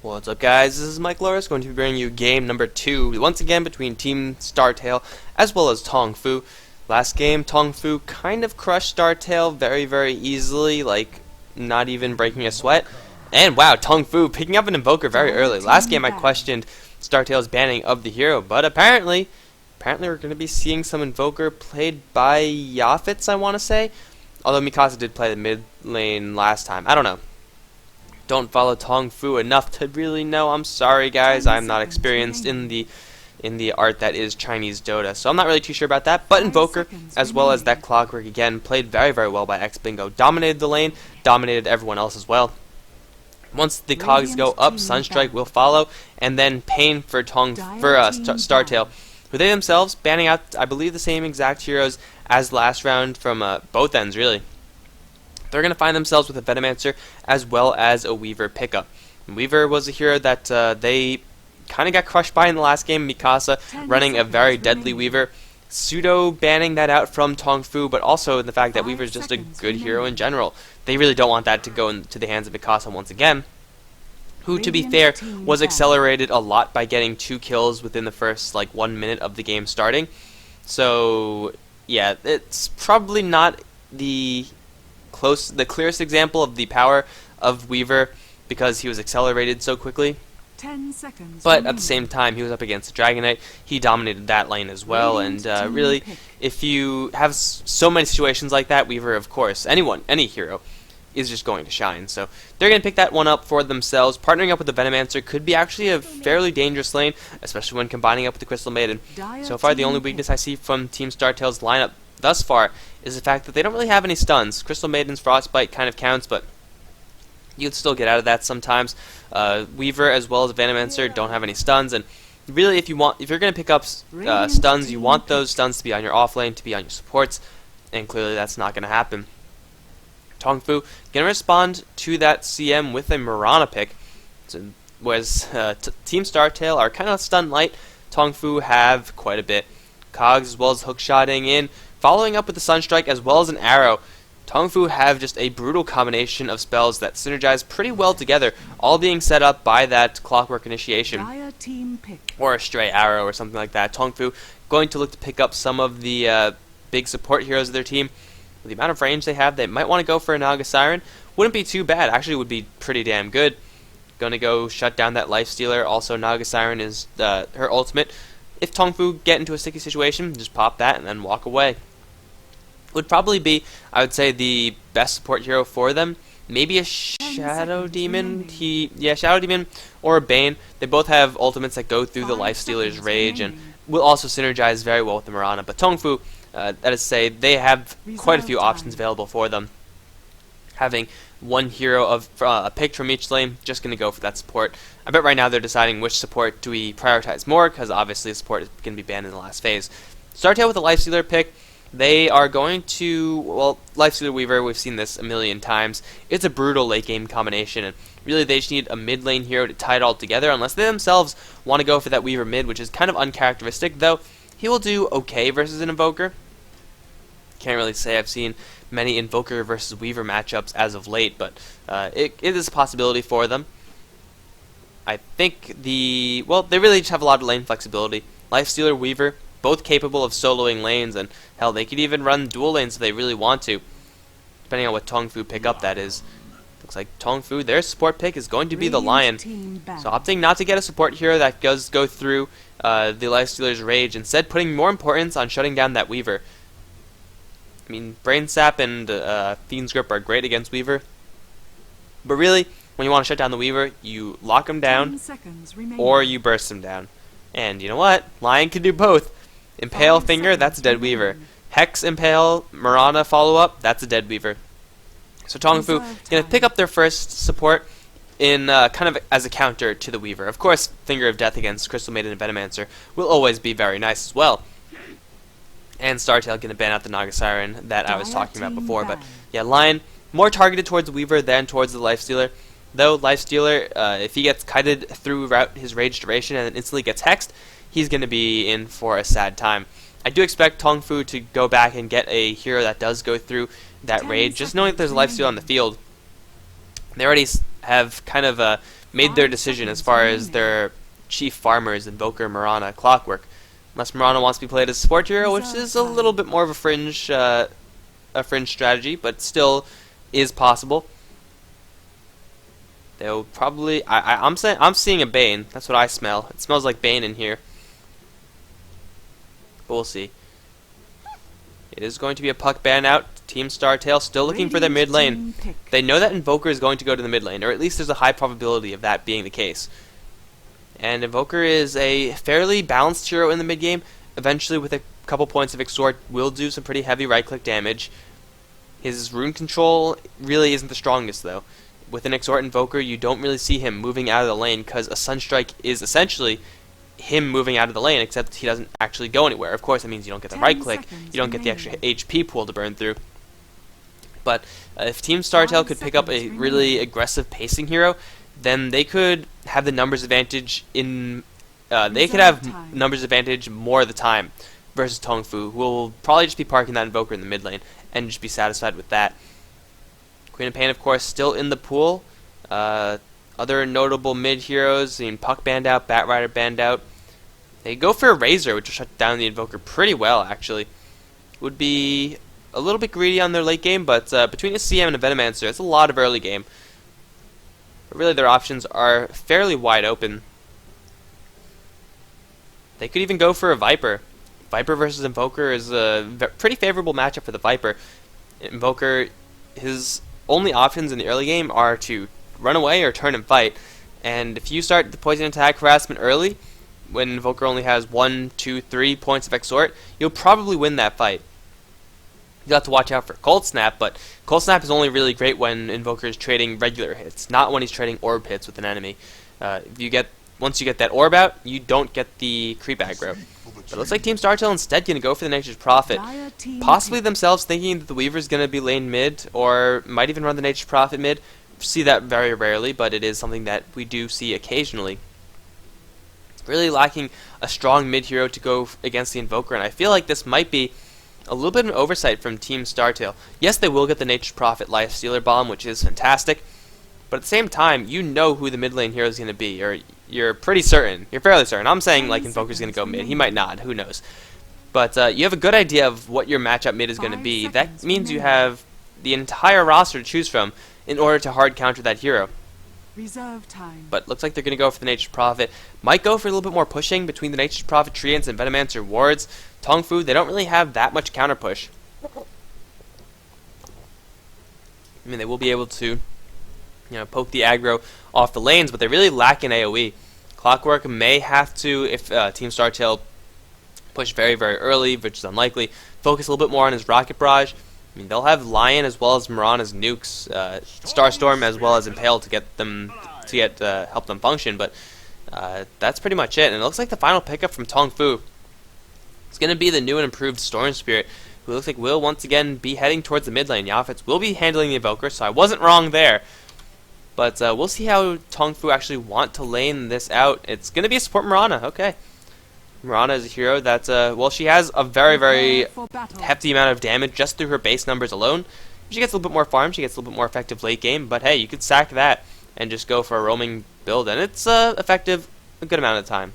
What's up, guys? This is Mike Loris, going to be bringing you game number 2, once again between Team Startale as well as Tong Fu. Last game, Tong Fu kind of crushed Startale very easily, like not even breaking a sweat. And wow, Tong Fu picking up an Invoker very early. Last game I questioned Startale's banning of the hero, but apparently we're going to be seeing some Invoker played by Yafits, I want to say. Although Mikasa did play the mid lane last time. I don't know. Don't follow Tong Fu enough to really know. I'm sorry, guys. I'm not experienced in the art that is Chinese Dota, so I'm not really too sure about that. But Invoker, as well as that Clockwork again, played very well by X Bingo. Dominated the lane, dominated everyone else as well. Once the cogs go up, Sunstrike will follow, and then Pain for Startale, who they themselves banning out, I believe, the same exact heroes as last round from both ends, really. They're going to find themselves with a Venomancer as well as a Weaver pickup. And Weaver was a hero that they kind of got crushed by in the last game. Mikasa running a very deadly Weaver. Pseudo banning that out from Tong Fu, but also the fact that Weaver is just a good hero in general. They really don't want that to go into the hands of Mikasa once again, who, to be fair, was accelerated a lot by getting 2 kills within the first 1 minute of the game starting. So yeah, it's probably not the clearest example of the power of Weaver because he was accelerated so quickly. 10 seconds. But at the same time, he was up against the Dragon Knight. He dominated that lane as well. And really, if you have so many situations like that, Weaver, of course, any hero, is just going to shine. So they're going to pick that one up for themselves. Partnering up with the Venomancer could be actually a fairly dangerous lane, especially when combining up with the Crystal Maiden. So far, the only weakness I see from Team Startale's lineup thus far is the fact that they don't really have any stuns. Crystal Maiden's Frostbite kind of counts, but you'd still get out of that sometimes. Weaver as well as Venomancer don't have any stuns, and really, if you're going to pick up stuns, you want those stuns to be on your off lane, to be on your supports, and clearly that's not going to happen. Tong Fu going to respond to that CM with a Mirana pick, whereas Team Startale are kind of stun light. Tong Fu have quite a bit. Cogs as well as hookshotting in, following up with the Sunstrike as well as an arrow. Tong Fu have just a brutal combination of spells that synergize pretty well together, all being set up by that Clockwork initiation, or a stray arrow or something like that. Tong Fu going to look to pick up some of the big support heroes of their team. With the amount of range they have, they might want to go for a Naga Siren. Wouldn't be too bad, actually would be pretty damn good. Going to go shut down that Lifestealer. Also, Naga Siren is her ultimate. If Tong Fu get into a sticky situation, just pop that and then walk away. Would probably be, I would say, the best support hero for them. Maybe a Shadow Demon. Shadow Demon or a Bane. They both have ultimates that go through the Lifestealer's rage and will also synergize very well with the Mirana. But Tong Fu, that is to say, they have quite a few options available for them. Having one hero picked from each lane, just going to go for that support. I bet right now they're deciding which support do we prioritize more, because obviously support is going to be banned in the last phase. Startale with a Lifestealer pick. They are going to, Lifestealer Weaver, we've seen this a million times. It's a brutal late game combination, and really they just need a mid lane hero to tie it all together, unless they themselves want to go for that Weaver mid, which is kind of uncharacteristic, though he will do okay versus an Invoker. Can't really say I've seen many Invoker versus Weaver matchups as of late, but it is a possibility for them. I think they really just have a lot of lane flexibility. Lifestealer, Weaver, both capable of soloing lanes, and hell, they could even run dual lanes if they really want to, depending on what Tong Fu pick up, that is. Looks like Tong Fu, their support pick is going to be the Lion. So opting not to get a support hero that does go through the Lifestealer's rage, instead putting more importance on shutting down that Weaver. I mean, Brain Sap and Fiend's Grip are great against Weaver, but really, when you want to shut down the Weaver, you lock him down, or you burst him down. And you know what? Lion can do both. Impale Finger, that's a dead Weaver. Hex Impale, Mirana follow-up, that's a dead Weaver. So Tong Fu going to pick up their first support in kind of as a counter to the Weaver. Of course, Finger of Death against Crystal Maiden and Venomancer will always be very nice as well. And Startale going to ban out the Naga Siren that I was talking about before. But yeah, Lion, more targeted towards the Weaver than towards the Lifestealer. Though Lifestealer, if he gets kited throughout his rage duration and then instantly gets hexed, he's going to be in for a sad time. I do expect Tong Fu to go back and get a hero that does go through that rage. Just knowing that there's a Lifestealer on the field, they already have kind of made their decision as far as their chief farmers, Invoker, Mirana, Clockwork. Unless Mirana wants to be played as a support hero, which is a little bit more of a fringe strategy, but still is possible. They'll probably. I'm seeing a Bane. That's what I smell. It smells like Bane in here. But we'll see. It is going to be a puck ban out. Team Startale still looking for their mid lane. They know that Invoker is going to go to the mid lane, or at least there's a high probability of that being the case. And Invoker is a fairly balanced hero in the mid game. Eventually, with a couple points of extort, will do some pretty heavy right click damage. His rune control really isn't the strongest though. With an extort Invoker, you don't really see him moving out of the lane because a Sunstrike is essentially him moving out of the lane, except he doesn't actually go anywhere. Of course, that means you don't get the right click, you don't get the extra HP pool to burn through. But if Team Startale could pick up a really aggressive pacing hero, then they could have the numbers advantage in. They could have numbers advantage more of the time versus Tong Fu, who will probably just be parking that Invoker in the mid lane and just be satisfied with that. Queen of Pain, of course, still in the pool. Other notable mid heroes, Puck banned out, Batrider banned out. They go for a Razor, which will shut down the Invoker pretty well, actually. Would be a little bit greedy on their late game, but between a CM and a Venomancer, it's a lot of early game. But really, their options are fairly wide open. They could even go for a Viper. Viper versus Invoker is a pretty favorable matchup for the Viper. Invoker, his only options in the early game are to run away or turn and fight. And if you start the poison attack harassment early, when Invoker only has 1, 2, 3 points of extort, you'll probably win that fight. You'll have to watch out for Cold Snap, but Cold Snap is only really great when Invoker is trading regular hits, not when he's trading orb hits with an enemy. Once you get that orb out, you don't get the creep aggro. But it looks like Team Startale instead going to go for the Nature's Prophet. Possibly themselves thinking that the Weaver's going to be lane mid, or might even run the Nature's Prophet mid. See that very rarely, but it is something that we do see occasionally. Really lacking a strong mid hero to go against the Invoker, and I feel like this might be a little bit of an oversight from Team Startale. Yes, they will get the Nature's Prophet Life Stealer Bomb, which is fantastic, but at the same time, you know who the mid lane hero is going to be, or you're pretty certain. You're fairly certain. I'm saying like Invoker's going to go mid. He might not. Who knows? But you have a good idea of what your matchup mid is going to be. That means you have the entire roster to choose from in order to hard counter that hero. Reserve time. But looks like they're going to go for the Nature's Prophet. Might go for a little bit more pushing between the Nature's Prophet Treants and Venomancer wards. TongFu, they don't really have that much counter push. I mean, they will be able to, poke the aggro off the lanes, but they really lack in AoE. Clockwork may have to, if Team Startale push very, very early, which is unlikely, focus a little bit more on his Rocket Barrage. I mean, they'll have Lion as well as Mirana's nukes, Starstorm as well as Impale to get them help them function. But that's pretty much it. And it looks like the final pickup from TongFu is going to be the new and improved Storm Spirit, who looks like will once again be heading towards the mid lane. Yafets will be handling the Invoker, so I wasn't wrong there. But we'll see how TongFu actually want to lane this out. It's going to be a support Mirana. Okay. Mirana is a hero that, well, she has a very, very hefty amount of damage just through her base numbers alone. She gets a little bit more farm, she gets a little bit more effective late game, but hey, you could sack that and just go for a roaming build, and it's effective a good amount of the time.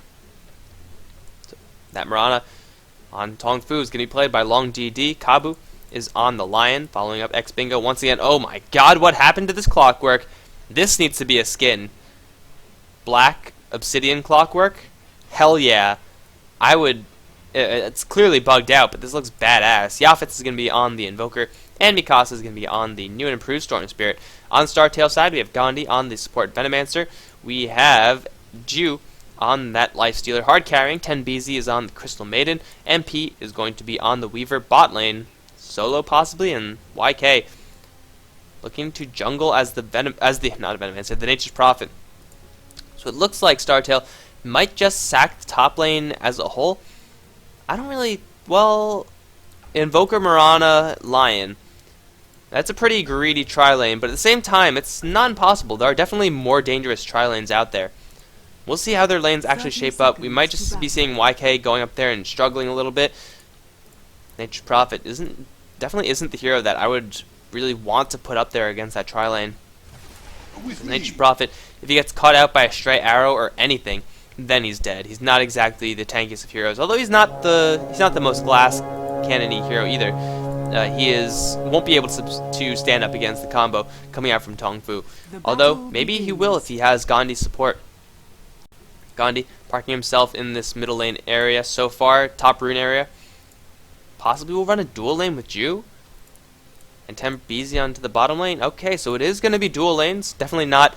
So, that Mirana on TongFu is going to be played by Long DD. Kabu is on the Lion, following up X Bingo once again. Oh my god, what happened to this Clockwork? This needs to be a skin. Black Obsidian Clockwork? Hell yeah. I would, it's clearly bugged out, but this looks badass. Yafets is going to be on the Invoker, and Mikasa is going to be on the new and improved Storm Spirit. On Startale side, we have Gandhi on the support Venomancer. We have Ju on that Life Stealer hard carrying. 10BZ is on the Crystal Maiden. MP is going to be on the Weaver bot lane. Solo possibly, and YK looking to jungle as the Venomancer, the Nature's Prophet. So it looks like Startale might just sack the top lane as a whole. I don't really, well, Invoker, Mirana, Lion. That's a pretty greedy tri-lane, but at the same time, it's not impossible. There are definitely more dangerous tri-lanes out there. We'll see how their lanes actually shape up. We might just be seeing YK going up there and struggling a little bit. Nature's Prophet definitely isn't the hero that I would really want to put up there against that tri-lane. Nature's Prophet If he gets caught out by a stray arrow or anything, then he's dead. He's not exactly the tankiest of heroes, although he's not the most glass cannon-y hero either. Won't be able to stand up against the combo coming out from Tong Fu. Although maybe he will if he has Gandhi's support. Gandhi parking himself in this middle lane area so far, top rune area. Possibly will run a dual lane with Ju. And TongFu onto the bottom lane. Okay, so it is going to be dual lanes. Definitely not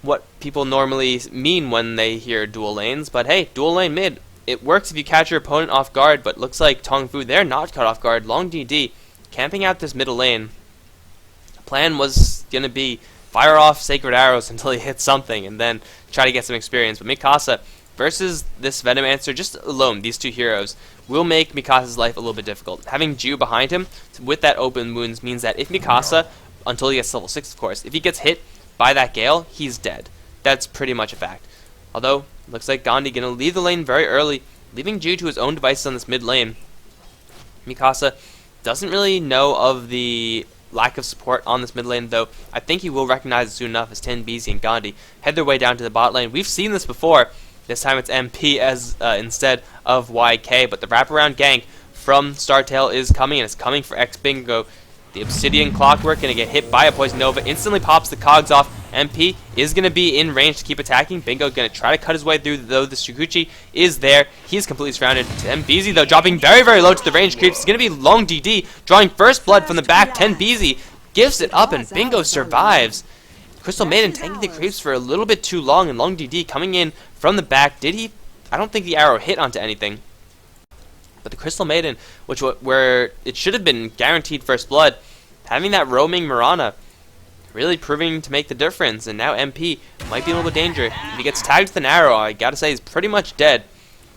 what people normally mean when they hear dual lanes. But hey, dual lane mid. It works if you catch your opponent off guard, but looks like TongFu, they're not caught off guard. Long DD, camping out this middle lane. The plan was going to be fire off sacred arrows until he hits something, and then try to get some experience. But Mikasa versus this Venomancer, just alone, these two heroes, will make Mikasa's life a little bit difficult. Having Ju behind him with that open wounds means that if Mikasa, until he gets level 6 of course, if he gets hit by that Gale, he's dead. That's pretty much a fact. Although, looks like Gandhi gonna leave the lane very early, leaving Ju to his own devices on this mid lane. Mikasa doesn't really know of the lack of support on this mid lane, though I think he will recognize it soon enough as TongFu and Gandhi head their way down to the bot lane. We've seen this before. This time it's MP as instead of YK, but the wraparound gank from Startale is coming, and it's coming for X Bingo. The Obsidian Clockwork going to get hit by a Poison Nova, instantly pops the cogs off. MP is going to be in range to keep attacking. Bingo going to try to cut his way through, though the Shikuchi is there. He's completely surrounded. TongFu, though, dropping very, very low to the range creeps. It's going to be Long DD, drawing first blood from the back. TongFu gives it up, and Bingo survives. Crystal Maiden tanking the creeps for a little bit too long, and Long DD coming in from the back. Did he? I don't think the arrow hit onto anything. But the Crystal Maiden, where it should have been guaranteed first blood, having that roaming Mirana, really proving to make the difference. And now MP might be in a little bit of danger. If he gets tagged with an arrow, I gotta say he's pretty much dead.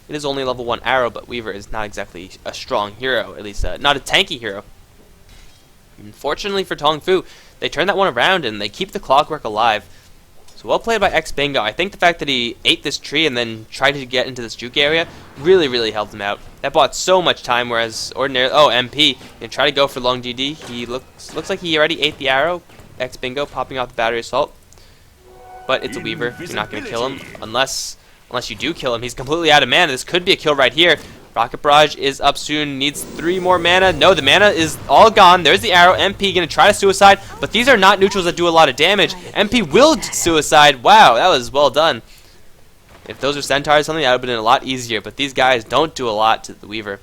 It is only level 1 arrow, but Weaver is not exactly a strong hero, at least not a tanky hero. Unfortunately for TongFu, they turn that one around and they keep the Clockwork alive. So well played by X Bingo. I think the fact that he ate this tree and then tried to get into this juke area really, really helped him out. That bought so much time, whereas ordinarily, MP, and try to go for Long DD. He looks like he already ate the arrow. X Bingo popping off the battery assault. But it's a Weaver. You're not going to kill him unless you do kill him. He's completely out of mana. This could be a kill right here. Rocket Barrage is up soon, needs 3 more mana. No, the mana is all gone. There's the arrow. MP going to try to suicide, but these are not neutrals that do a lot of damage. MP will suicide. Wow, that was well done. If those were Centaurs or something, that would have been a lot easier, but these guys don't do a lot to the Weaver.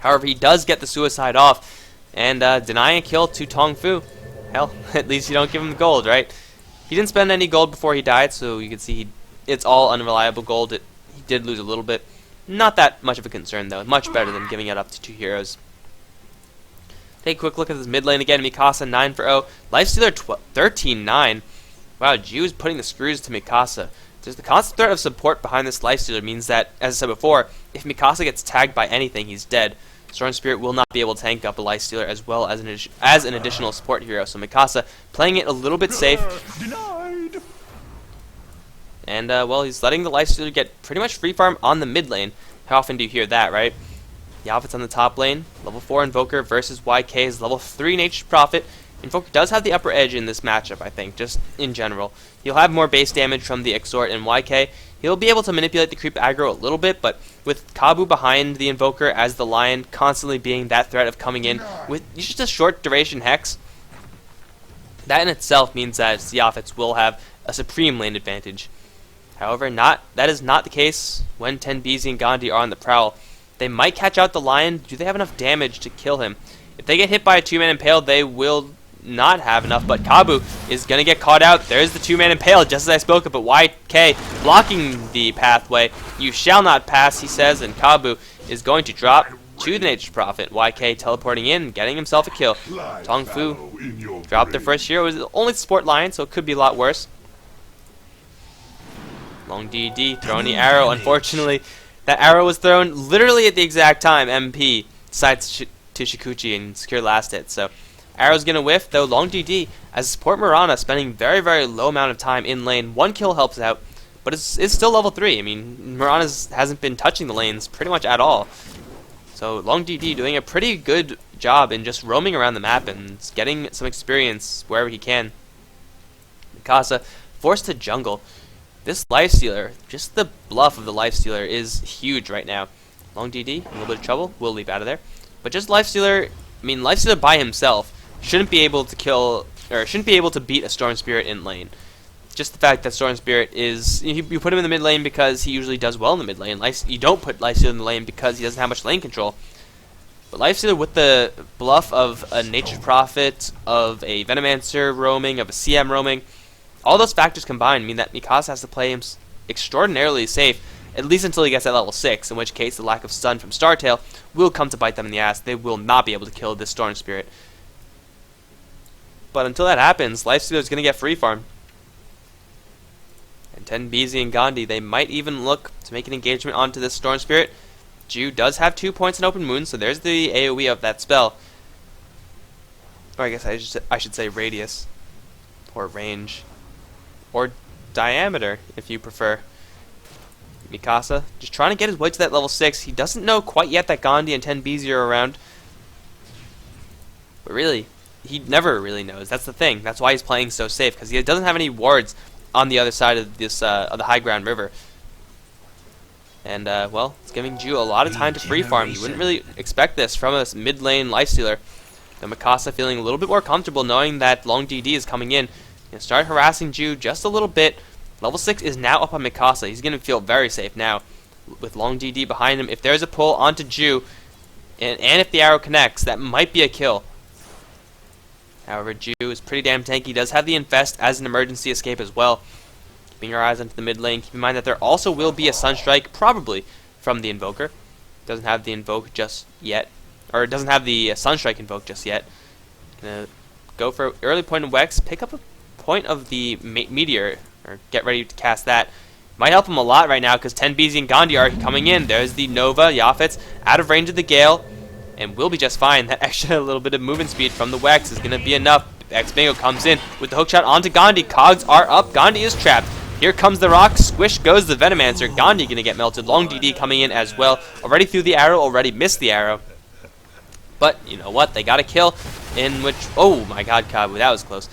However, he does get the suicide off, and denying a kill to TongFu. Hell, at least you don't give him the gold, right? He didn't spend any gold before he died, so you can see it's all unreliable gold. He did lose a little bit. Not that much of a concern, though. Much better than giving it up to 2 heroes. Take a quick look at this mid lane again. Mikasa 9 for 0. Lifestealer 13-9. Wow, Ju is putting the screws to Mikasa. There's the constant threat of support behind this Lifestealer means that, as I said before, if Mikasa gets tagged by anything, he's dead. Storm Spirit will not be able to tank up a Lifestealer as well as an additional support hero. So Mikasa playing it a little bit safe. Denied. And, well, he's letting the Lifestealer get pretty much free farm on the mid lane. How often do you hear that, right? Yavit's on the top lane. Level 4 Invoker versus YK's level 3 Nature's Prophet. Invoker does have the upper edge in this matchup, I think, just in general. He'll have more base damage from the Exhort, and YK, he'll be able to manipulate the creep aggro a little bit, but with Kabu behind the Invoker as the Lion constantly being that threat of coming in with just a short duration Hex, that in itself means that Yavit's will have a supreme lane advantage. However, that is not the case when TongFu and Gandhi are on the prowl. They might catch out the Lion. Do they have enough damage to kill him? If they get hit by a 2-man Impale, they will not have enough, but Kabu is going to get caught out. There's the 2-man Impale, just as I spoke of, but YK blocking the pathway. You shall not pass, he says, and Kabu is going to drop to the Nature's Prophet. YK teleporting in, getting himself a kill. TongFu dropped their first hero. It was only support Lion, so it could be a lot worse. Long DD, throwing the arrow. Unfortunately, that arrow was thrown literally at the exact time MP decides to Shikuchi and secure last hit. So, arrow's going to whiff, though Long DD, as support Mirana, spending very, very low amount of time in lane. 1 kill helps out, but it's still level 3. I mean, Mirana hasn't been touching the lanes pretty much at all. So, Long DD doing a pretty good job in just roaming around the map and getting some experience wherever he can. Mikasa forced to jungle. This Lifestealer, just the bluff of the Lifestealer is huge right now. Long DD, a little bit of trouble. We'll leap out of there. But just Lifestealer, I mean, Lifestealer by himself shouldn't be able to kill, or shouldn't be able to beat a Storm Spirit in lane. Just the fact that Storm Spirit is, you put him in the mid lane because he usually does well in the mid lane. You don't put Lifestealer in the lane because he doesn't have much lane control. But Lifestealer with the bluff of a Nature's Prophet, of a Venomancer roaming, of a CM roaming, all those factors combined mean that Mikasa has to play him extraordinarily safe, at least until he gets at level 6, in which case the lack of stun from Startale will come to bite them in the ass. They will not be able to kill this Storm Spirit. But until that happens, Lifestealer is going to get free farm. And TenBeezy and Gandhi, they might even look to make an engagement onto this Storm Spirit. Ju does have 2 points in Open Moon, so there's the AoE of that spell. Or I guess I should say radius, or range, or diameter, if you prefer. Mikasa, just trying to get his way to that level 6. He doesn't know quite yet that Gandhi and TenBeezy are around. But really, he never really knows. That's the thing. That's why he's playing so safe, because he doesn't have any wards on the other side of this of the high ground river. And, well, it's giving Ju a lot of time to free farm. You wouldn't really expect this from a mid lane Lifestealer. The Mikasa feeling a little bit more comfortable knowing that long DD is coming in. Gonna start harassing Ju just a little bit. Level 6 is now up on Mikasa. He's going to feel very safe now with long DD behind him. If there's a pull onto Ju, and if the arrow connects, that might be a kill. However, Ju is pretty damn tanky. He does have the Infest as an emergency escape as well. Keeping your eyes onto the mid lane. Keep in mind that there also will be a Sunstrike, probably, from the Invoker. Doesn't have the Invoke just yet. Or it doesn't have the Sunstrike Invoke just yet. Gonna go for early point of Wex. Pick up a point of the Meteor. Or get ready to cast that. Might help him a lot right now because TenBeezy and Gandhi are coming in. There's the Nova, Yafet's out of range of the Gale. And will be just fine. That extra little bit of movement speed from the Wex is going to be enough. X-Bingo comes in with the hookshot onto Gandhi. Cogs are up. Gandhi is trapped. Here comes the rock. Squish goes the Venomancer. Gandhi going to get melted. Long DD coming in as well. Already threw the arrow. Already missed the arrow. But you know what? They got a kill in which... Oh my god, Kabu. That was close.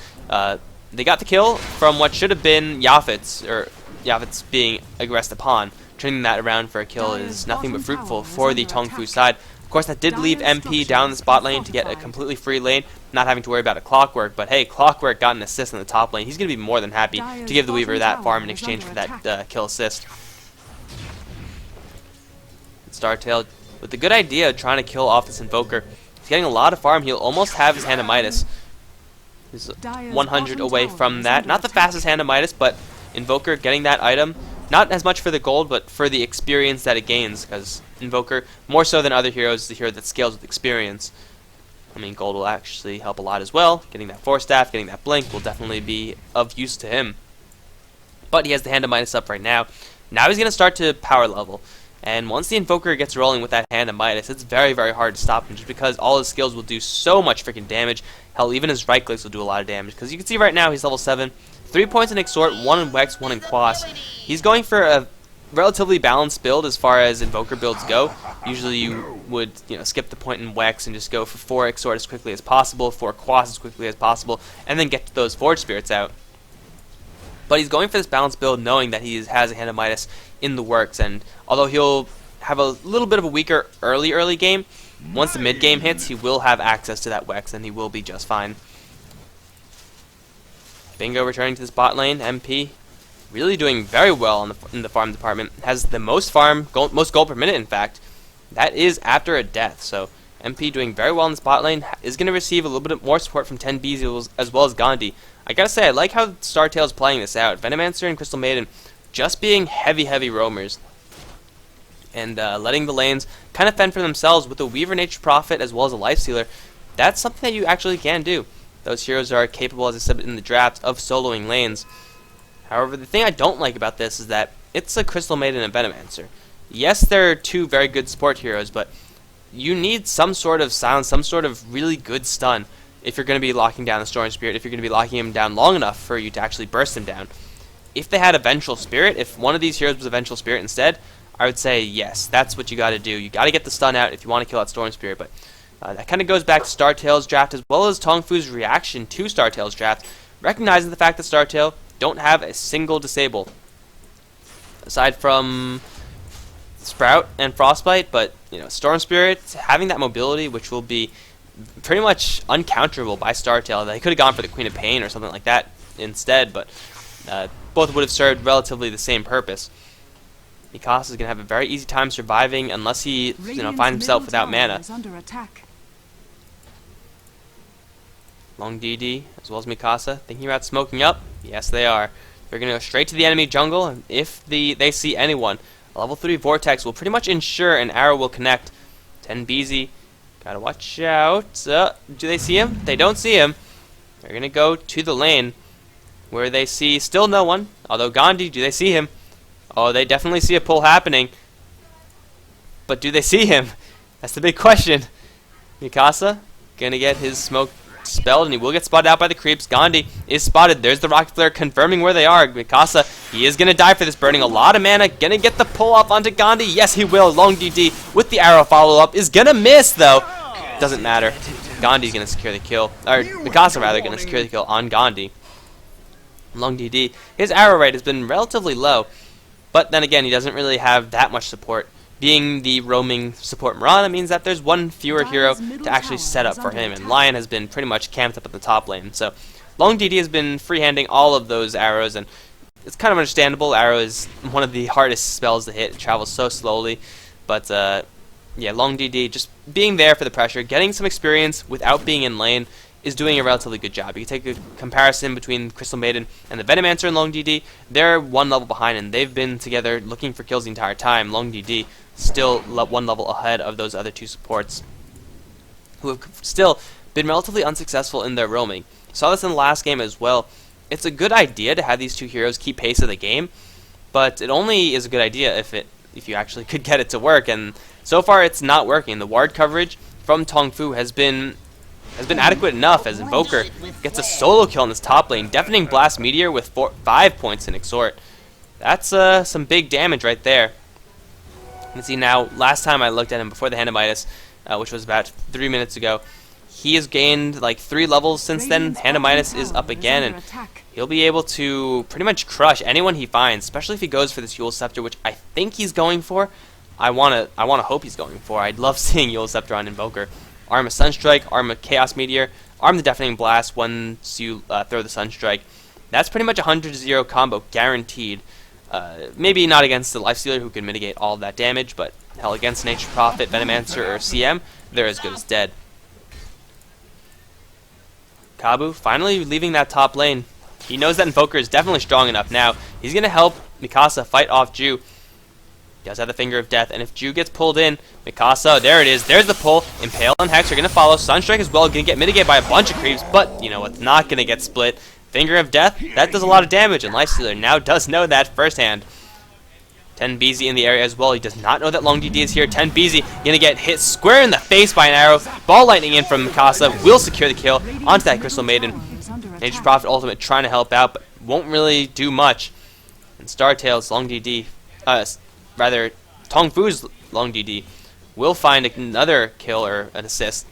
They got the kill from what should have been Yafet's, or Yafet's being aggressed upon. Turning that around for a kill is nothing but fruitful for the Tong Fu side. Of course, that did leave MP down the spot lane to get a completely free lane, not having to worry about a Clockwork. But hey, Clockwork got an assist in the top lane. He's going to be more than happy to give the Weaver that farm in exchange for that kill assist. Startale, with the good idea of trying to kill off this Invoker, he's getting a lot of farm. He'll almost have his Hand of Midas. He's 100 away from that. Not the fastest Hand of Midas, but Invoker getting that item. Not as much for the gold, but for the experience that it gains, because Invoker, more so than other heroes, is the hero that scales with experience. I mean, gold will actually help a lot as well. Getting that Force Staff, getting that Blink will definitely be of use to him. But he has the Hand of Midas up right now. Now he's going to start to power level. And once the Invoker gets rolling with that Hand of Midas, it's very, very hard to stop him, just because all his skills will do so much freaking damage. Hell, even his right clicks will do a lot of damage. Because you can see right now he's level 7. 3 points in Exhort, 1 in Wex, 1 in Quas. He's going for a relatively balanced build as far as Invoker builds go. Usually you would skip the point in Wex and just go for 4 Exhort as quickly as possible, 4 Quas as quickly as possible, and then get those Forge Spirits out. But he's going for this balanced build knowing that he has a Hand of Midas in the works, and although he'll have a little bit of a weaker early game, once the mid game hits, he will have access to that Wex and he will be just fine. Bingo returning to this bot lane. MP really doing very well in the farm department. Has the most most gold per minute, in fact. That is after a death. So MP doing very well in this bot lane. Is going to receive a little bit more support from TenBeezy as well as Gandhi. I gotta say, I like how Startale's playing this out. Venomancer and Crystal Maiden just being heavy roamers. And letting the lanes kind of fend for themselves with a Weaver Nature's Prophet as well as a Lifestealer. That's something that you actually can do. Those heroes are capable, as I said in the draft, of soloing lanes. However, the thing I don't like about this is that it's a Crystal Maiden and Venomancer. Yes, they're two very good support heroes, but you need some sort of silence, some sort of really good stun if you're going to be locking down the Storm Spirit, if you're going to be locking him down long enough for you to actually burst him down. If they had a Vengeful Spirit, if one of these heroes was a Vengeful Spirit instead, I would say yes, that's what you got to do. You got to get the stun out if you want to kill that Storm Spirit, but that kind of goes back to Startale's draft as well as TongFu's reaction to Startale's draft, recognizing the fact that Startale don't have a single disable. Aside from Sprout and Frostbite, but Storm Spirit having that mobility, which will be pretty much uncounterable by Startale. They could have gone for the Queen of Pain or something like that instead, but both would have served relatively the same purpose. Mikasa is going to have a very easy time surviving unless he finds himself without mana. Long DD as well as Mikasa thinking about smoking up. Yes, they are. They're going to go straight to the enemy jungle, and if they see anyone, a level 3 Vortex will pretty much ensure an arrow will connect. 10 BZ, gotta watch out. Do they see him? They don't see him. They're going to go to the lane where they see still no one. Although Gandhi, do they see him? Oh, they definitely see a pull happening. But do they see him? That's the big question. Mikasa going to get his smoke spelled, and he will get spotted out by the creeps. Gandhi is spotted. There's the rocket flare confirming where they are. Mikasa, he is going to die for this, burning a lot of mana. Going to get the pull off onto Gandhi. Yes, he will. Long DD with the arrow follow-up is going to miss, though. Doesn't matter. Gandhi's going to secure the kill. Or Mikasa, rather, going to secure the kill on Gandhi. Long DD. His arrow rate has been relatively low, but then again, he doesn't really have that much support. Being the roaming support Mirana means that there's one fewer hero to actually set up for him, and Lion has been pretty much camped up at the top lane. So Long DD has been freehanding all of those arrows, and it's kind of understandable. Arrow is one of the hardest spells to hit. It travels so slowly, but yeah, Long DD just being there for the pressure, getting some experience without being in lane is doing a relatively good job. You can take a comparison between Crystal Maiden and the Venomancer and Long DD. They're one level behind, and they've been together looking for kills the entire time. Long DD still one level ahead of those other two supports, who have still been relatively unsuccessful in their roaming. Saw this in the last game as well. It's a good idea to have these two heroes keep pace of the game, but it only is a good idea if you actually could get it to work, and so far it's not working. The ward coverage from Tong Fu has been adequate enough as Invoker gets a solo kill in this top lane, deafening Blast Meteor with 5 points in Exhort. That's some big damage right there. You can see now, last time I looked at him before the Handamitis, which was about 3 minutes ago, he has gained like 3 levels since then. Handamitis is up again, and he'll be able to pretty much crush anyone he finds, especially if he goes for this Yule Scepter, which I think he's going for. I wanna hope he's going for. I'd love seeing Yule Scepter on Invoker. Arm a Sunstrike, arm a Chaos Meteor, arm the Deafening Blast once you throw the Sunstrike. That's pretty much a 100-0 combo guaranteed. Maybe not against the Lifestealer, who can mitigate all of that damage, but hell, against Nature Prophet, Venomancer, or CM, they're as good as dead. Kabu finally leaving that top lane. He knows that Invoker is definitely strong enough now. He's going to help Mikasa fight off Ju. He does have the Finger of Death, and if Ju gets pulled in, Mikasa, there it is, there's the pull. Impale and Hex are going to follow. Sunstrike as well, going to get mitigated by a bunch of creeps, but you know what's not going to get split? Finger of Death, that does a lot of damage, and Lifestealer now does know that firsthand. 10 BZ in the area as well. He does not know that Long DD is here. 10 BZ going to get hit square in the face by an arrow. Ball lightning in from Mikasa, will secure the kill onto that Crystal Maiden. Nature Prophet Ultimate trying to help out, but won't really do much. And Startale's Long DD, rather, Tong Fu's Long DD will find another kill or an assist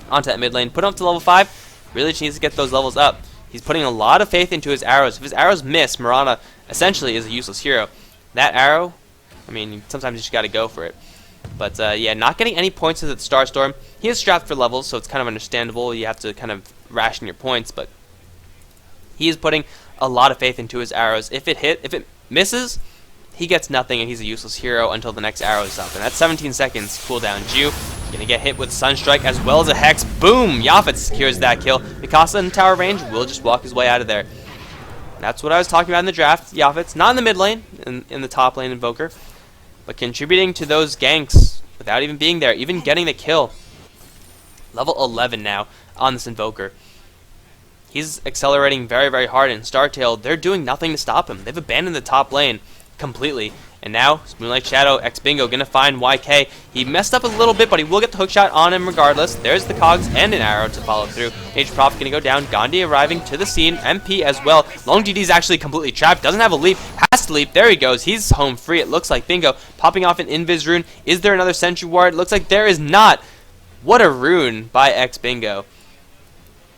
onto that mid lane. Put him up to level 5. Really just needs to get those levels up. He's putting a lot of faith into his arrows. If his arrows miss, Mirana essentially is a useless hero. That arrow, I mean, sometimes you just got to go for it. But yeah, not getting any points with the Starstorm. He is strapped for levels, so it's kind of understandable. You have to kind of ration your points, but he is putting a lot of faith into his arrows. If it misses, he gets nothing, and he's a useless hero until the next arrow is up. And that's 17 seconds cooldown. Ju gonna get hit with Sunstrike as well as a Hex. Boom! Yaphet secures that kill. Mikasa in tower range will just walk his way out of there. That's what I was talking about in the draft. Yaphet's not in the mid lane, in the top lane Invoker, but contributing to those ganks without even being there, even getting the kill. Level 11 now on this Invoker. He's accelerating very, very hard, and Startale, they're doing nothing to stop him. They've abandoned the top lane completely. And now, Moonlight Shadow, X-Bingo, gonna find YK. He messed up a little bit, but he will get the hookshot on him regardless. There's the cogs and an arrow to follow through. Nature Prophet gonna go down. Gandhi arriving to the scene. MP as well. Long DD's actually completely trapped. Doesn't have a leap. Has to leap. There he goes. He's home free. It looks like Bingo popping off an Invis rune. Is there another Sentry Ward? Looks like there is not. What a rune by X-Bingo.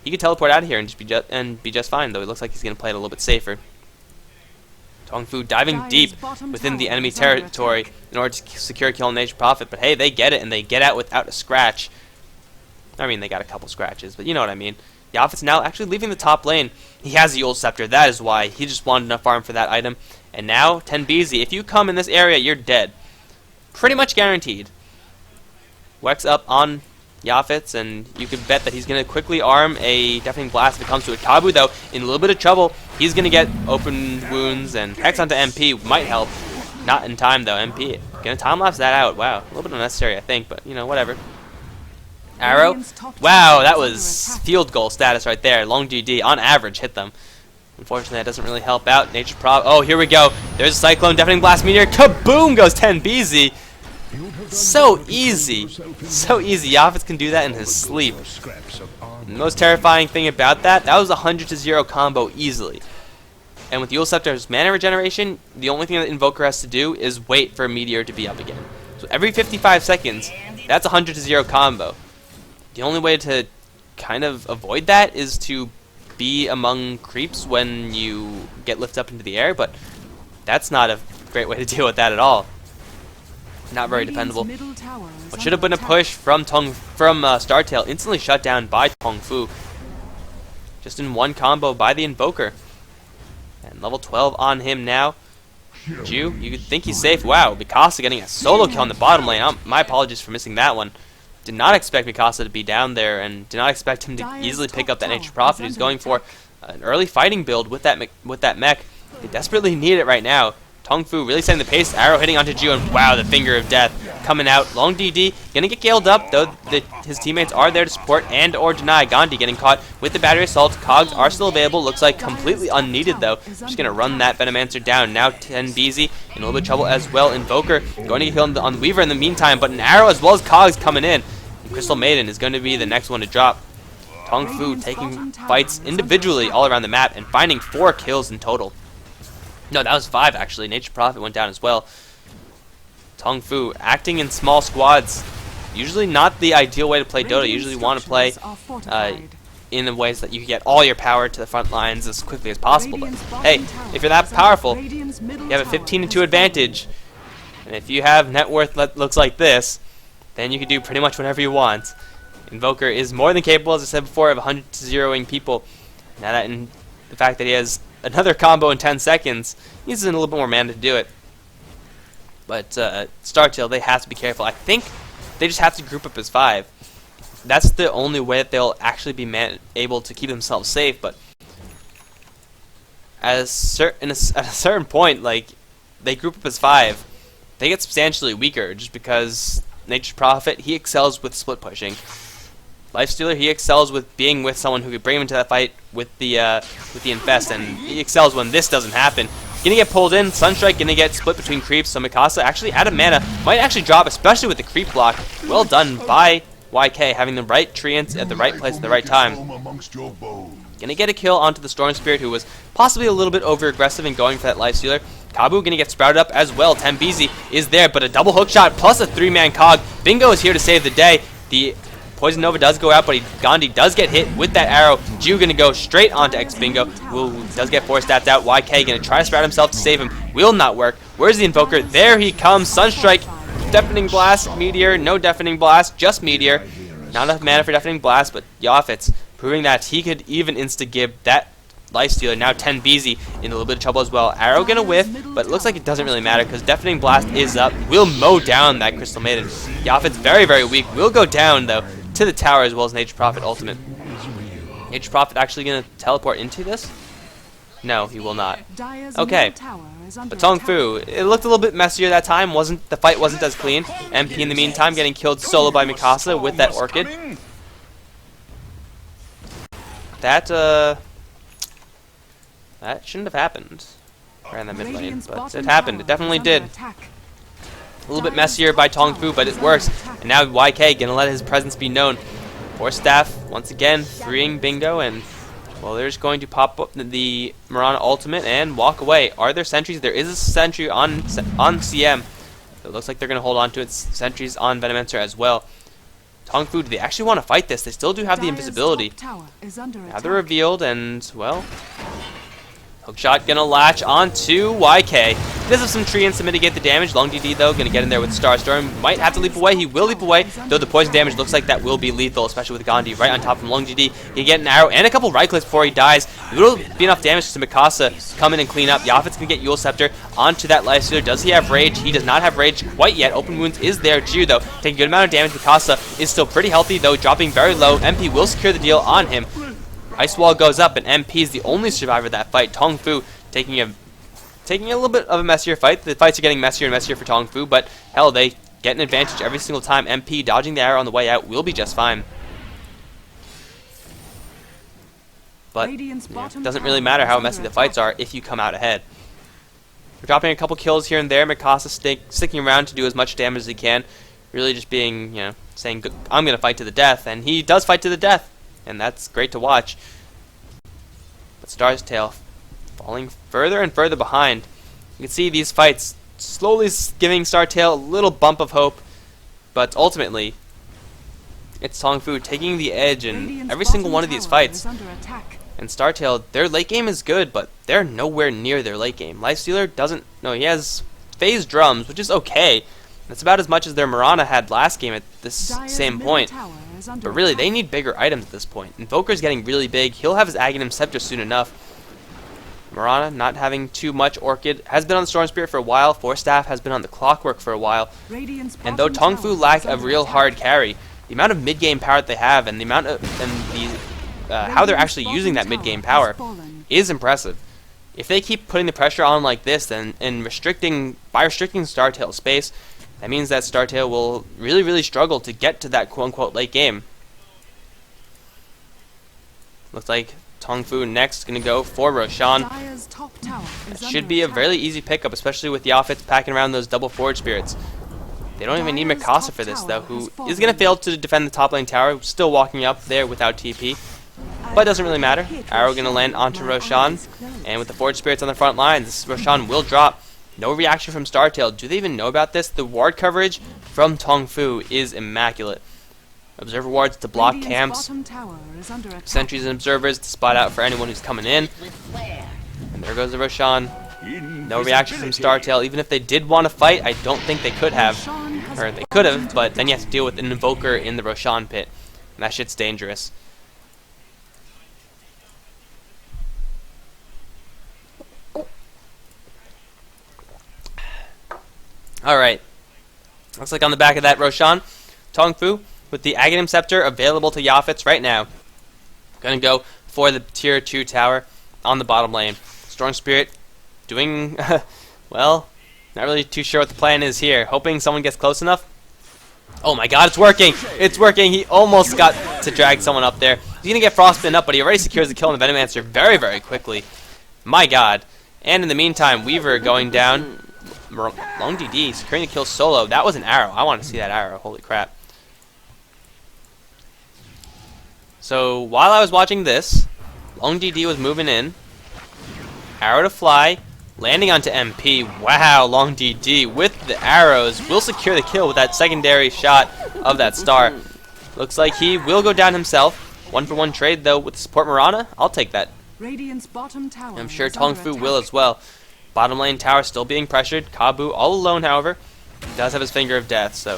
he could teleport out of here and just be just fine. Though it looks like he's going to play it a little bit safer. TongFu diving deep within the enemy territory in order to secure a kill on Nature Prophet. But hey, they get it, and they get out without a scratch. I mean, they got a couple scratches, but you know what I mean. Yafet's now actually leaving the top lane. He has the Ult Scepter. That is why. He just wanted enough farm for that item. And now, TongFu, if you come in this area, you're dead. Pretty much guaranteed. Wex up on Yafet's, and you can bet that he's going to quickly arm a Deafening Blast if it comes to it. Kabu, though, in a little bit of trouble. He's going to get open wounds, and Hex onto MP might help. Not in time, though. MP going to time-lapse that out. Wow, a little bit unnecessary, I think, but, you know, whatever. Arrow. Wow, that was field goal status right there. Long GD, on average, hit them. Unfortunately, that doesn't really help out. Nature Prop. Oh, here we go. There's a Cyclone, Deafening Blast, Meteor. Kaboom goes TongFu. So easy. So easy. Yafet can do that in his sleep. And the most terrifying thing about that was a 100-0 combo easily. And with Ult Scepter's mana regeneration, the only thing that Invoker has to do is wait for a Meteor to be up again. So every 55 seconds, that's a 100-0 combo. The only way to kind of avoid that is to be among creeps when you get lifted up into the air, but that's not a great way to deal with that at all. Not very dependable. What should have been a push from Startale instantly shut down by TongFu. Just in one combo by the Invoker. And level 12 on him now. Ju, you could think he's safe. Wow, Mikasa getting a solo kill on the bottom lane. My apologies for missing that one. Did not expect Mikasa to be down there, and did not expect him to easily pick up that Nature Prophet. He's going for an early fighting build with that mech. They desperately need it right now. TongFu really setting the pace. Arrow hitting onto Ju, and wow, the Finger of Death coming out. Long DD, gonna get galed up, though his teammates are there to support and or deny. Gandhi getting caught with the battery assault. Cogs are still available. Looks like completely unneeded, though. Just gonna run that Venomancer down. Now TongFu in a little bit of trouble as well. Invoker going to get killed on the Weaver in the meantime, but an Arrow as well as Cogs coming in. And Crystal Maiden is going to be the next one to drop. TongFu taking fights individually all around the map and finding 4 kills in total. No, that was 5 actually. Nature Prophet went down as well. TongFu acting in small squads. Usually not the ideal way to play Dota. You usually want to play in the ways that you can get all your power to the front lines as quickly as possible. But hey, if you're that powerful, you have a 15-2 advantage. And if you have net worth that looks like this, then you can do pretty much whatever you want. Invoker is more than capable, as I said before, of 100-0ing people. Now that in the fact that he has another combo in 10 seconds, he needs a little bit more mana to do it. But Startale, they have to be careful. I think they just have to group up as 5. That's the only way that they'll actually be able to keep themselves safe. But at a certain point, like, they group up as 5, they get substantially weaker just because Nature Prophet, he excels with split pushing. Lifestealer, he excels with being with someone who could bring him into that fight with the Infest, and he excels when this doesn't happen. Gonna get pulled in, Sunstrike gonna get split between creeps, so Mikasa actually out of mana, might actually drop, especially with the creep block. Well done by YK, having the right treants at the right place at the right time. Gonna get a kill onto the Storm Spirit, who was possibly a little bit over-aggressive in going for that Lifestealer. Kabu gonna get sprouted up as well. TongFu is there, but a double hook shot plus a 3-man cog. Bingo is here to save the day. The Poison Nova does go out, but Gandhi does get hit with that arrow. Ju gonna go straight onto X Bingo, who does get 4 stats out. YK gonna try to sprout himself to save him. Will not work. Where's the Invoker? There he comes. Sunstrike. Deafening Blast. Meteor. No Deafening Blast. Just Meteor. Not enough mana for Deafening Blast, but Yafet's proving that he could even insta-give that Lifestealer. Now TongFu in a little bit of trouble as well. Arrow gonna whiff, but it looks like it doesn't really matter because Deafening Blast is up. Will mow down that Crystal Maiden. Yafet's very, very weak. Will go down, though, to the tower as well as Nature Prophet ultimate. Nature Prophet actually gonna teleport into this? No, he will not. Okay, but TongFu, it looked a little bit messier that time. The fight wasn't as clean. MP in the meantime getting killed solo by Mikasa with that Orchid. That shouldn't have happened around the mid lane, but it happened. It definitely did. A little bit messier by TongFu, but it works. And now YK gonna let his presence be known. Force Staff once again freeing Bingo, and well, they're just going to pop up the Mirana ultimate and walk away. Are there sentries? There is a sentry on CM. It looks like they're gonna hold on to its sentries on Venomancer as well. TongFu, do they actually want to fight this? They still do have the Dire's invisibility. top tower is under Now attack. they're revealed, and, well, hookshot gonna latch onto YK. He does have some treants to mitigate the damage. Long DD, though, gonna get in there with Starstorm. Might have to leap away. He will leap away, though the poison damage looks like that will be lethal, especially with Gandhi right on top of him. Long DD, he can get an arrow and a couple right clicks before he dies. It will be enough damage to Mikasa come in and clean up. Yafet's gonna get Yule Scepter onto that Lifestealer. Does he have Rage? He does not have Rage quite yet. Open Wounds is there. Jiu, though, taking a good amount of damage. Mikasa is still pretty healthy, though, dropping very low. MP will secure the deal on him. Ice Wall goes up, and MP is the only survivor of that fight. TongFu taking a little bit of a messier fight. The fights are getting messier and messier for TongFu, but hell, they get an advantage every single time. MP dodging the arrow on the way out will be just fine. But it doesn't really matter how messy the fights are if you come out ahead. We're dropping a couple kills here and there. Mikasa sticking around to do as much damage as he can. Really just being, saying, I'm going to fight to the death. And he does fight to the death. And that's great to watch. But Startale falling further and further behind. You can see these fights slowly giving Startale a little bump of hope. But ultimately, it's TongFu taking the edge in every single one of these fights. And Startale, their late game is good, but they're nowhere near their late game. Lifestealer doesn't... No, he has phase drums, which is okay. That's about as much as their Mirana had last game at this same point. But really, they need bigger items at this point. Invoker's getting really big. He'll have his Aghanim Scepter soon enough. Mirana, not having too much Orchid, has been on the Storm Spirit for a while. Force Staff has been on the Clockwork for a while. And though TongFu lack a real hard carry, the amount of mid-game power that they have and the amount of how they're actually using that mid-game power is impressive. If they keep putting the pressure on like this, then restricting Startale's space, that means that Startale will really, really struggle to get to that quote-unquote late game. Looks like TongFu next going to go for Roshan. That should be a very easy pickup, especially with Yafet packing around those double Forge Spirits. They don't even need Mikasa for this, though, who is going to fail to defend the top lane tower, still walking up there without TP. But it doesn't really matter. Arrow going to land onto Roshan, and with the Forge Spirits on the front lines, Roshan will drop. No reaction from Startale. Do they even know about this? The ward coverage from TongFu is immaculate. Observer wards to block camps, sentries and observers to spot out for anyone who's coming in. And there goes the Roshan. No reaction from Startale. Even if they did want to fight, I don't think they could have. Or they could have, but then you have to deal with an Invoker in the Roshan pit. And that shit's dangerous. Alright. Looks like on the back of that Roshan, TongFu with the Aghanim Scepter available to Yafets right now. Gonna go for the tier 2 tower on the bottom lane. Storm Spirit doing, well, not really too sure what the plan is here. Hoping someone gets close enough. Oh my god, it's working! It's working! He almost got to drag someone up there. He's gonna get Frostbitten up, but he already secures the kill on the Venomancer very, very quickly. My god. And in the meantime, Weaver going down. Long DD securing the kill solo. That was an arrow. I want to see that arrow. Holy crap. So while I was watching this, Long DD was moving in. Arrow to fly. Landing onto MP. Wow, Long DD with the arrows will secure the kill with that secondary shot of that star. Looks like he will go down himself. 1-for-1 trade though with support Mirana. I'll take that. I'm sure TongFu will as well. Bottom lane tower still being pressured. Kabu all alone, however. He does have his Finger of Death, so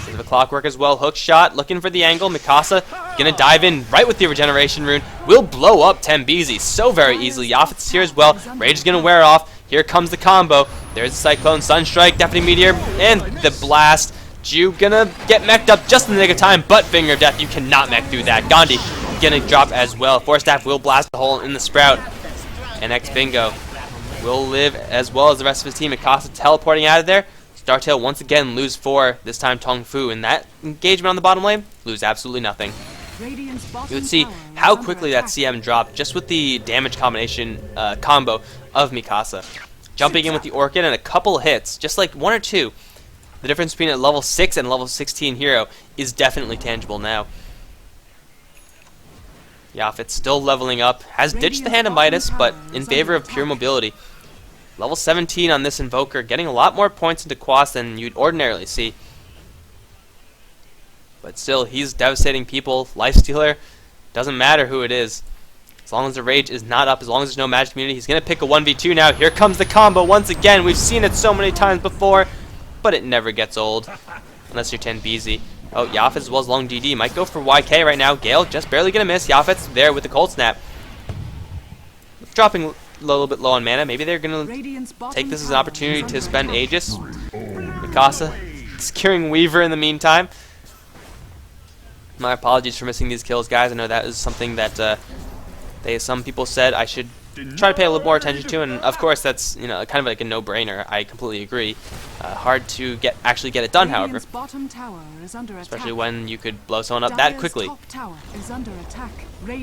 bit of a Clockwork as well. Hook shot, looking for the angle. Mikasa gonna dive in right with the Regeneration Rune. Will blow up Tembizi so very easily. Yafet's here as well. Rage is gonna wear off. Here comes the combo. There's the Cyclone, Sunstrike, Deafening Meteor, and the Blast. Ju gonna get mech'd up just in the nick of time, but Finger of Death, you cannot mech through that. Gandhi gonna drop as well. Force Staff will blast the hole in the Sprout. And X-Bingo will live as well as the rest of his team. Mikasa teleporting out of there. Startale once again lose 4, this time TongFu. In that engagement on the bottom lane, lose absolutely nothing. You would see how quickly that CM dropped just with the damage combination combo of Mikasa. Jumping in with the Orchid and a couple hits, just like 1 or 2. The difference between a level 6 and level 16 hero is definitely tangible now. Yafet still leveling up, has ditched the Hand of Midas, but in favor of pure mobility. Level 17 on this Invoker, getting a lot more points into Quas than you'd ordinarily see. But still, he's devastating people. Lifestealer, doesn't matter who it is. As long as the rage is not up, as long as there's no magic immunity, he's going to pick a 1v2 now. Here comes the combo once again. We've seen it so many times before, but it never gets old. Unless you're 10 BZ. Oh, Yafet as well as Long DD. Might go for YK right now. Gale just barely going to miss. Yafet's there with the cold snap. Dropping a little bit low on mana. Maybe they're going to take this as an opportunity to spend Aegis. Mikasa securing Weaver in the meantime. My apologies for missing these kills, guys. I know that is something that some people said I should try to pay a little more attention to, and of course that's kind of like a no-brainer. I completely agree. Hard to actually get it done, however, especially when you could blow someone up that quickly.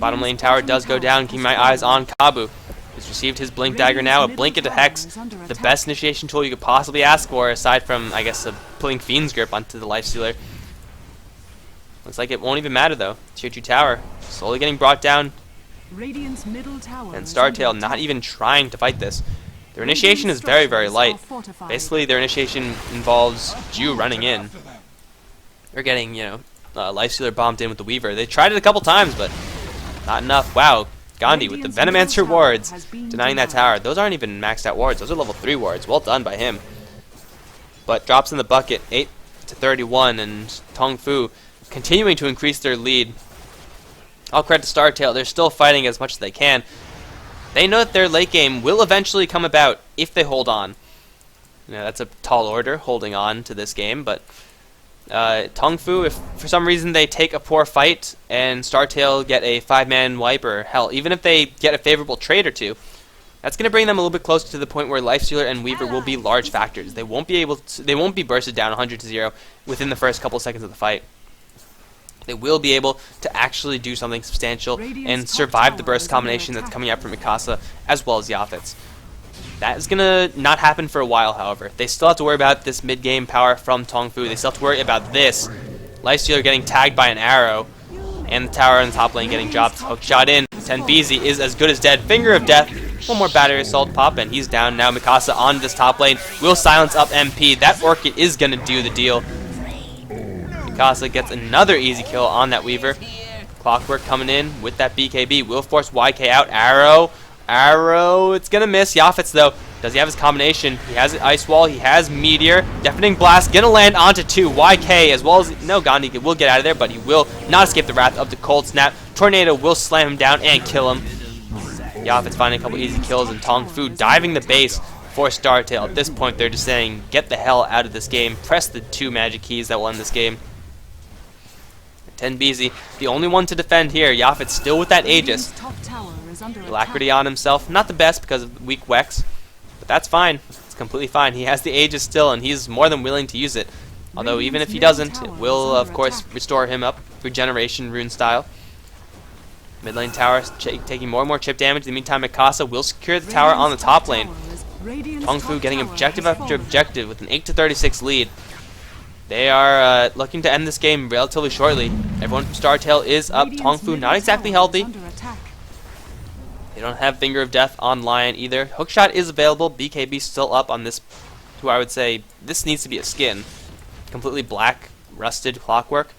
Bottom lane tower does go down. Keep my eyes on Kabu. He's received his Blink Dagger now, a Blink into Hex, the best initiation tool you could possibly ask for, aside from, I guess, pulling Fiend's Grip onto the Lifestealer. Looks like it won't even matter, though. Tier 2 tower slowly getting brought down, and Startale not even trying to fight this. Their initiation is very, very light. Basically, their initiation involves Ju running in. They're getting, Lifestealer bombed in with the Weaver. They tried it a couple times, but not enough. Wow. Gandhi with the Venomancer wards, denying that tower. Those aren't even maxed out wards. Those are level 3 wards. Well done by him. But drops in the bucket, 8-31, and Tong Fu continuing to increase their lead. All credit to Startale. They're still fighting as much as they can. They know that their late game will eventually come about if they hold on. That's a tall order, holding on to this game, but Tong Fu, if for some reason they take a poor fight and Startale get a 5-man wipe, or hell, even if they get a favorable trade or two, that's going to bring them a little bit closer to the point where Lifestealer and Weaver will be large factors. They won't be bursted down 100-0 within the first couple seconds of the fight. They will be able to actually do something substantial and survive the burst combination that's coming out from Mikasa as well as Yafet's. That is going to not happen for a while, however. They still have to worry about this mid-game power from Tong Fu. They still have to worry about this. Lifestealer getting tagged by an arrow, and the tower in the top lane getting dropped. Hook shot in. 10 BZ is as good as dead. Finger of Death. One more battery assault pop, and he's down. Now Mikasa on this top lane will silence up MP. That Orchid is going to do the deal. Mikasa gets another easy kill on that Weaver. Clockwork coming in with that BKB. Will force YK out. Arrow, it's going to miss. Yafet's, though, does he have his combination? He has Ice Wall. He has Meteor. Deafening Blast. Going to land onto 2. YK, as well as... No, Gandhi will get out of there, but he will not escape the wrath of the Cold Snap. Tornado will slam him down and kill him. Yafet's finding a couple easy kills, and Tong Fu diving the base for Startale. At this point, they're just saying, get the hell out of this game. Press the 2 magic keys that will end this game. 10 BZ, the only one to defend here. Yafet's still with that Aegis. Alacrity on himself. Not the best because of weak Wex, but that's fine. It's completely fine. He has the Aegis still, and he's more than willing to use it. Although even if he doesn't, it will, of course, restore him up. Regeneration rune style. Mid lane tower taking more and more chip damage. In the meantime, Mikasa will secure the tower on the top lane. Tong Fu getting objective after objective with an 8-36 lead. They are looking to end this game relatively shortly. Everyone from Startale is up. Tong Fu not exactly healthy. They don't have Finger of Death on Lion either. Hookshot is available. BKB still up on this, who I would say this needs to be a skin. Completely black, rusted Clockwork.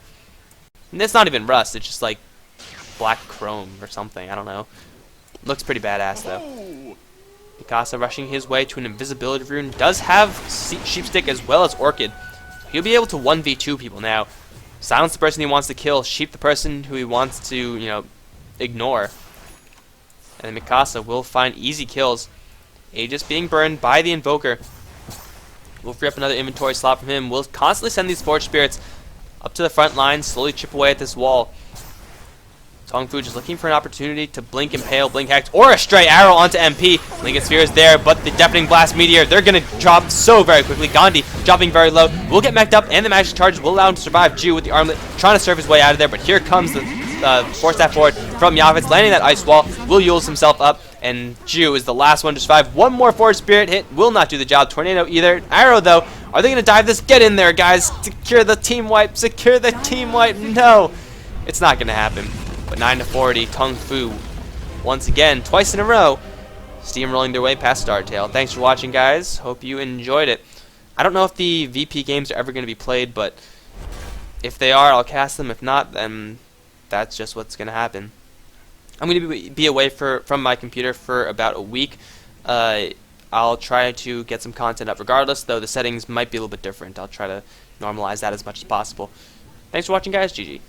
And it's not even rust, it's just like black chrome or something, I don't know. Looks pretty badass though. Mikasa rushing his way to an invisibility rune. Does have Sheepstick as well as Orchid. He'll be able to 1v2 people now. Silence the person he wants to kill, sheep the person who he wants to, ignore. And then Mikasa will find easy kills. Aegis being burned by the Invoker. We'll free up another inventory slot from him. We'll constantly send these Forge Spirits up to the front line, slowly chip away at this wall. Tong Fu just looking for an opportunity to blink Impale, blink Hex, or a stray arrow onto MP. Linked Sphere is there, but the Deafening Blast Meteor, they're going to drop so very quickly. Gandhi dropping very low, will get mech'd up, and the magic charges will allow him to survive. Ju with the armlet trying to surf his way out of there, but here comes the force that forward from Yafet, landing that Ice Wall, will Yules himself up, and Ju is the last one to survive. One more Forge Spirit hit will not do the job. Tornado either. Arrow, though, are they going to dive this? Get in there, guys. Secure the team wipe. Secure the team wipe. No, it's not going to happen. But 9-40, Tong Fu, once again, twice in a row, steamrolling their way past Startale. Thanks for watching, guys. Hope you enjoyed it. I don't know if the VP games are ever going to be played, but if they are, I'll cast them. If not, then that's just what's going to happen. I'm going to be away from my computer for about a week. I'll try to get some content up regardless, though the settings might be a little bit different. I'll try to normalize that as much as possible. Thanks for watching, guys. GG.